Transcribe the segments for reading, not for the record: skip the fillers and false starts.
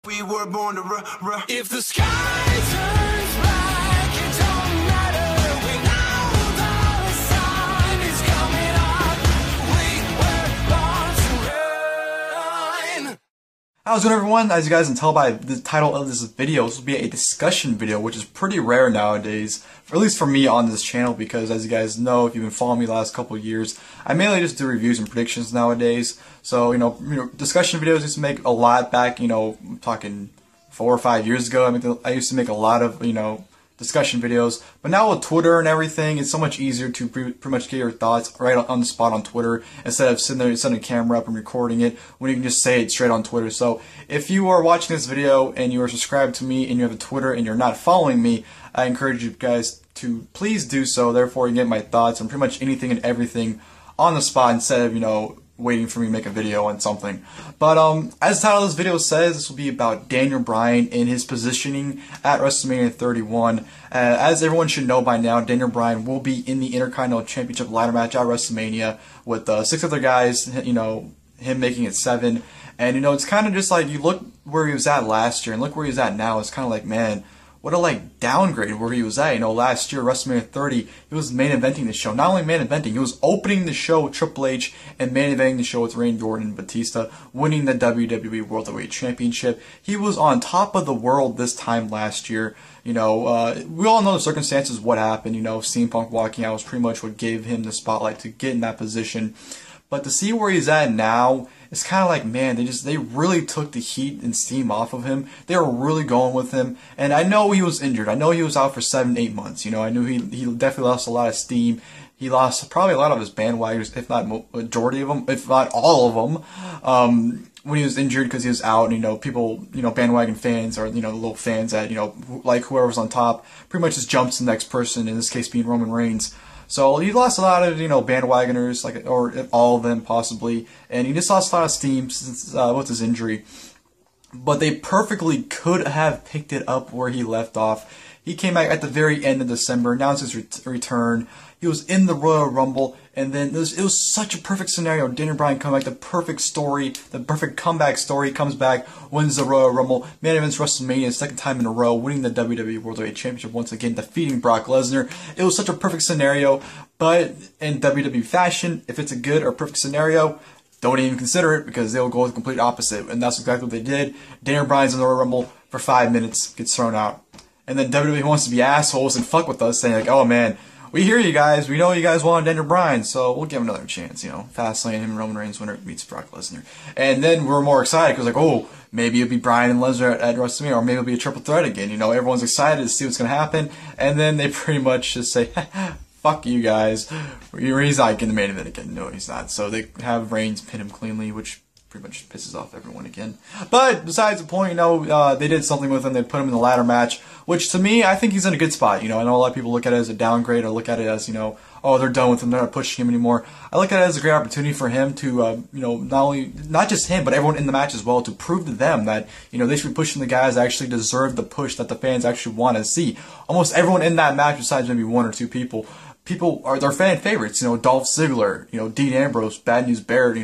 We were born to If the sky turns black, it don't matter. We know the sun is coming up. We were born to run. How's it going, everyone? As you guys can tell by the title of this video, this will be a discussion video, which is pretty rare nowadays, at least for me on this channel, because as you guys know, if you've been following me the last couple of years, I mainly just do reviews and predictions nowadays. So, discussion videos used to make a lot back, I'm talking 4 or 5 years ago. I used to make a lot of, discussion videos. But now with Twitter and everything, it's so much easier to pretty much get your thoughts right on the spot on Twitter instead of sitting there setting a camera up and recording it when you can just say it straight on Twitter. So if you are watching this video and you are subscribed to me and you have a Twitter and you're not following me, I encourage you guys to please do so. Therefore, you get my thoughts on pretty much anything and everything on the spot instead of, waiting for me to make a video on something. But as the title of this video says, this will be about Daniel Bryan and his positioning at WrestleMania 31. As everyone should know by now, Daniel Bryan will be in the Intercontinental Championship ladder match at WrestleMania with 6 other guys, him making it 7. And it's kind of just like, you look where he was at last year and look where he's at now. It's kind of like, man, what a downgrade where he was at. Last year, WrestleMania 30, he was main eventing the show. Not only main eventing, he was opening the show with Triple H and main eventing the show with Randy Orton and Batista, winning the WWE World Heavyweight Championship. He was on top of the world this time last year. We all know the circumstances, what happened. CM Punk walking out was pretty much what gave him the spotlight to get in that position. But to see where he's at now, it's kind of like, man, they really took the heat and steam off of him. They were really going with him. And I know he was injured. I know he was out for 7-8 months. I knew he definitely lost a lot of steam. He lost probably a lot of his bandwagoners, if not majority of them, if not all of them, when he was injured because he was out. And, people, bandwagon fans or, the little fans that, like whoever's on top, pretty much just jumps to the next person, in this case being Roman Reigns. So he lost a lot of, bandwagoners, or all of them possibly, and he just lost a lot of steam since, with his injury. But they perfectly could have picked it up where he left off. He came back at the very end of December, announced his return. He was in the Royal Rumble, and then it was such a perfect scenario. Daniel Bryan come back, the perfect story, the perfect comeback story. He comes back, wins the Royal Rumble, main events WrestleMania, second time in a row, winning the WWE World Heavyweight Championship once again, defeating Brock Lesnar. It was such a perfect scenario, but in WWE fashion, if it's a good or perfect scenario, don't even consider it because they'll go with the complete opposite, and that's exactly what they did. Daniel Bryan's in the Royal Rumble for 5 minutes, gets thrown out. And then WWE wants to be assholes and fuck with us, saying like, oh man, we hear you guys, we know you guys want Daniel Bryan, so we'll give him another chance, Fastlane, him and Roman Reigns winner meets Brock Lesnar. And then we're more excited because oh, maybe it'll be Bryan and Lesnar at WrestleMania, or maybe it'll be a triple threat again, everyone's excited to see what's going to happen, and then they pretty much just say, fuck you guys, he's not getting the main event again. No, he's not. So they have Reigns pin him cleanly, which pretty much pisses off everyone again. But besides the point, they did something with him. They put him in the ladder match, which to me, I think he's in a good spot. I know a lot of people look at it as a downgrade, or look at it as, oh, they're done with him, they're not pushing him anymore. I look at it as a great opportunity for him to, not just him, but everyone in the match as well, to prove to them that, they should be pushing the guys that actually deserve the push that the fans actually want to see. Almost everyone in that match, besides maybe 1 or 2 people, are their fan favorites. Dolph Ziggler, Dean Ambrose, Bad News Barrett,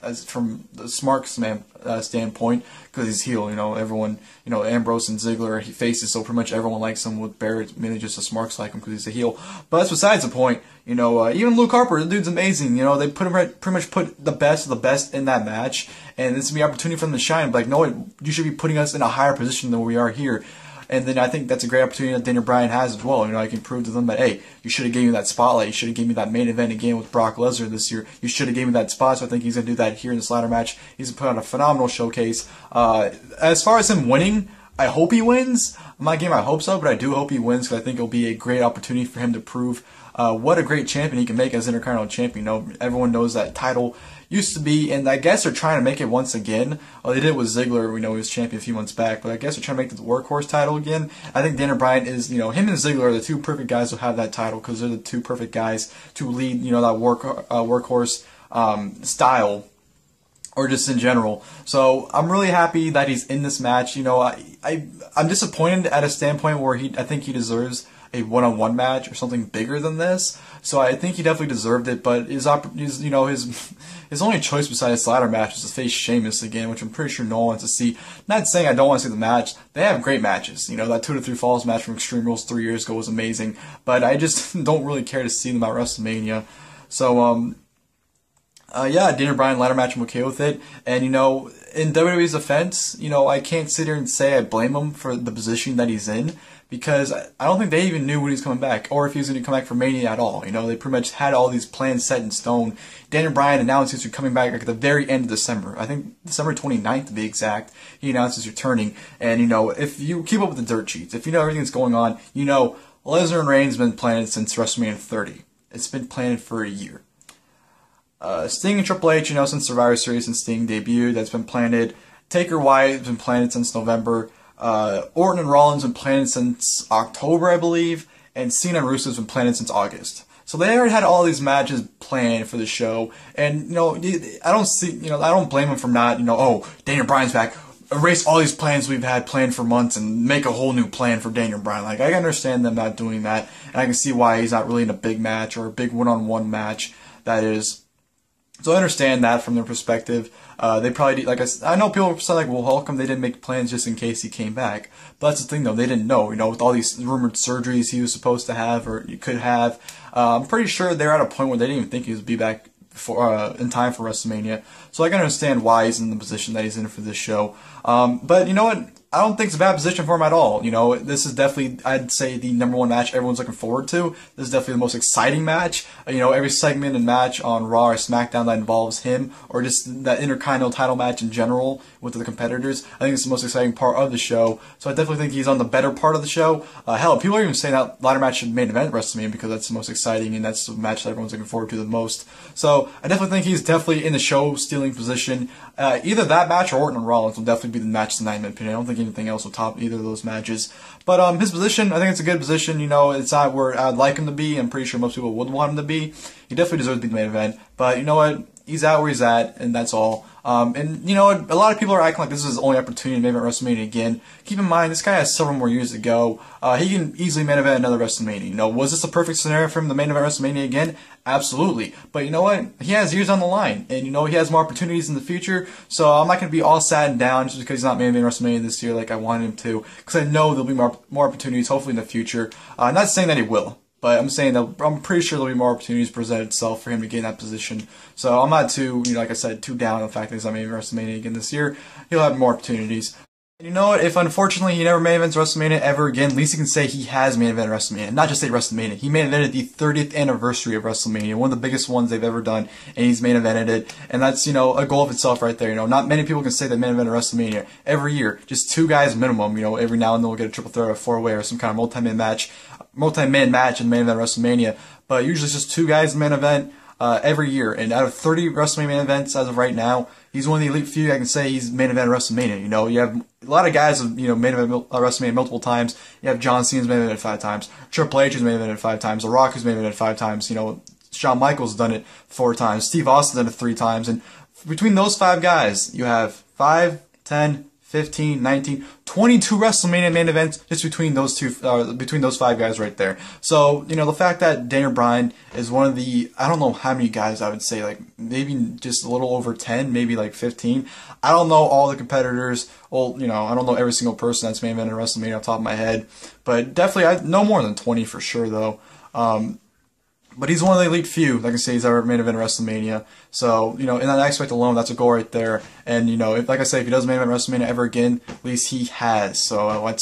as from the Smart standpoint, because he's heel, everyone, Ambrose and Ziggler, he faces, so pretty much everyone likes him. With Barrett, mainly just the Smarks like him because he's a heel. But that's besides the point. Even Luke Harper, the dude's amazing. They pretty much put the best of the best in that match, and this will be an opportunity for them to shine. But no, you should be putting us in a higher position than we are here. And then I think that's a great opportunity that Daniel Bryan has as well. I can prove to them that, hey, you should have given me that spotlight. You should have given me that main event again with Brock Lesnar this year. You should have given me that spot. So I think he's going to do that here in this ladder match. He's going to put on a phenomenal showcase. As far as him winning, I hope he wins. I'm not getting my hopes up, but I do hope he wins because I think it'll be a great opportunity for him to prove what a great champion he can make as Intercontinental Champion. Everyone knows that title used to be, and I guess they're trying to make it once again. Well, they did it with Ziggler, he was champion a few months back, but I guess they're trying to make the workhorse title again. I think Daniel Bryan is, him and Ziggler are the 2 perfect guys who have that title, because they're the 2 perfect guys to lead, that workhorse style, or just in general. So I'm really happy that he's in this match. I'm disappointed at a standpoint where I think he deserves a one-on-one match or something bigger than this. So I think he definitely deserved it. But his only choice besides this ladder match is to face Sheamus again, which I'm pretty sure no one wants to see. Not saying I don't want to see the match. They have great matches. You know, that 2 to 3 Falls match from Extreme Rules 3 years ago was amazing. But I just don't really care to see them at WrestleMania. So, yeah, Daniel Bryan ladder match, I'm okay with it. And, you know, in WWE's defense, you know, I can't sit here and say I blame him for the position that he's in, because I don't think they even knew when he was coming back, or if he was going to come back for Mania at all. You know, they pretty much had all these plans set in stone. Daniel Bryan announced he's coming back at the very end of December. I think December 29th to be exact. He announced he's returning. And, you know, if you keep up with the dirt sheets, if you know everything that's going on, you know, Lesnar and Reigns have been planning since WrestleMania 30. It's been planned for a year. Sting and Triple H, you know, since Survivor Series and Sting debuted, that's been planted. Taker Wyatt has been planted since November. Orton and Rollins have been planted since October, I believe. And Cena and Russo has been planted since August. So they already had all these matches planned for the show. And, you know, I don't blame them for not, you know, oh, Daniel Bryan's back. Erase all these plans we've had planned for months and make a whole new plan for Daniel Bryan. Like, I can understand them not doing that. And I can see why he's not really in a big match or a big one-on-one match, that is. So I understand that from their perspective. They probably, like I know people say, like, well, how come they didn't make plans just in case he came back? But that's the thing, though. They didn't know, you know, with all these rumored surgeries he was supposed to have or he could have. I'm pretty sure they're at a point where they didn't even think he would be back for in time for WrestleMania. So I can understand why he's in the position that he's in for this show. But you know what? I don't think it's a bad position for him at all. You know, this is definitely, I'd say, the #1 match everyone's looking forward to. This is definitely the most exciting match. You know, every segment and match on Raw or SmackDown that involves him, or just that Intercontinental title match in general with the competitors, I think it's the most exciting part of the show. So I definitely think he's on the better part of the show. Hell, people are even saying that ladder match should main event WrestleMania because that's the most exciting and that's the match that everyone's looking forward to the most. So I definitely think he's definitely in the show-stealing position. Either that match or Orton and Rollins will definitely be the match tonight, in my opinion. I don't think anything else will top either of those matches. But his position, I think it's a good position. You know, it's not where I'd like him to be. I'm pretty sure most people would want him to be. He definitely deserves to be the main event. But you know what? He's out where he's at, and that's all. And you know, a lot of people are acting like this is his only opportunity to main event WrestleMania again. Keep in mind, this guy has several more years to go. He can easily main event another WrestleMania. You know, was this a perfect scenario for him to main event WrestleMania again? Absolutely. But you know what? He has years on the line, and you know, he has more opportunities in the future. So I'm not going to be all sad and down just because he's not main event WrestleMania this year like I wanted him to, because I know there'll be more opportunities, hopefully in the future. Not saying that he will. But I'm saying that I'm pretty sure there'll be more opportunities present itself for him to get in that position. So I'm not too, you know, like I said, too down on the fact that he's not main event WrestleMania again this year. He'll have more opportunities. And you know what? If unfortunately he never main events WrestleMania ever again, at least he can say he has main evented WrestleMania. Not just say WrestleMania. He main evented the 30th anniversary of WrestleMania, one of the biggest ones they've ever done, and he's main evented it. And that's, you know, a goal of itself right there. You know, not many people can say they main evented WrestleMania every year. Just 2 guys minimum. You know, every now and then we'll get a triple threat or a 4-way or some kind of multi-man match in the main event WrestleMania. But usually it's just 2 guys in the main event every year. And out of 30 WrestleMania main events as of right now, he's one of the elite few I can say he's main event WrestleMania. You know, you have a lot of guys who, you know, main event WrestleMania multiple times. You have John Cena's main event 5 times. Triple H has main event 5 times. The Rock has main event 5 times. You know, Shawn Michaels has done it 4 times. Steve Austin's done it 3 times. And between those 5 guys, you have 5, 10, 15, 19, 22 WrestleMania main events just between those 5 guys right there. So, you know, the fact that Daniel Bryan is one of the, I don't know how many guys I would say, like maybe just a little over 10, maybe like 15. I don't know all the competitors. Well, you know, I don't know every single person that's main evented WrestleMania off the top of my head, but definitely I know more than 20 for sure though. But he's one of the elite few that can say he's ever main event WrestleMania. So, you know, in that aspect alone, that's a goal right there. And, you know, like I say, if he doesn't main event WrestleMania ever again, at least he has. So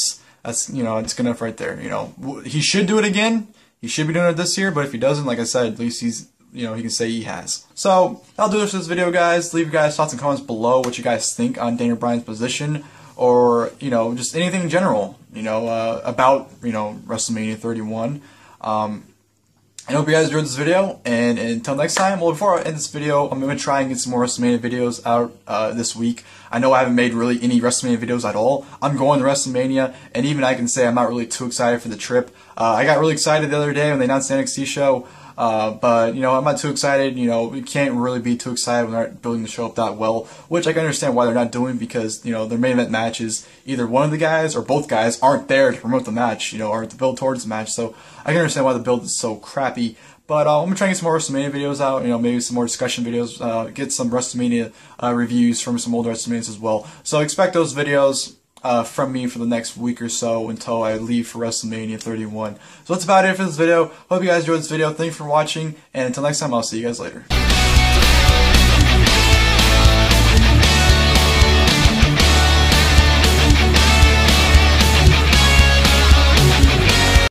that's you know, it's good enough right there. You know, he should do it again. He should be doing it this year. But if he doesn't, like I said, at least he's, you know, he can say he has. So, that'll do this for this video, guys. Leave your guys' thoughts and comments below what you guys think on Daniel Bryan's position. Or, you know, just anything in general, you know, about, you know, WrestleMania 31. I hope you guys enjoyed this video, and until next time, well, before I end this video, I'm going to try and get some more WrestleMania videos out this week. I know I haven't made really any WrestleMania videos at all. I'm going to WrestleMania, and even I can say I'm not really too excited for the trip. I got really excited the other day when they announced the NXT show. But, you know, I'm not too excited. You know, you can't really be too excited when they're not building the show up that well, which I can understand why they're not doing, because, you know, their main event matches, either one of the guys or both guys aren't there to promote the match, you know, or to build towards the match. So I can understand why the build is so crappy. But I'm going to try and get some more WrestleMania videos out, you know, maybe some more discussion videos, get some WrestleMania reviews from some older WrestleManias as well. So expect those videos from me for the next week or so until I leave for WrestleMania 31. So that's about it for this video. Hope you guys enjoyed this video. Thank you for watching, and until next time, I'll see you guys later.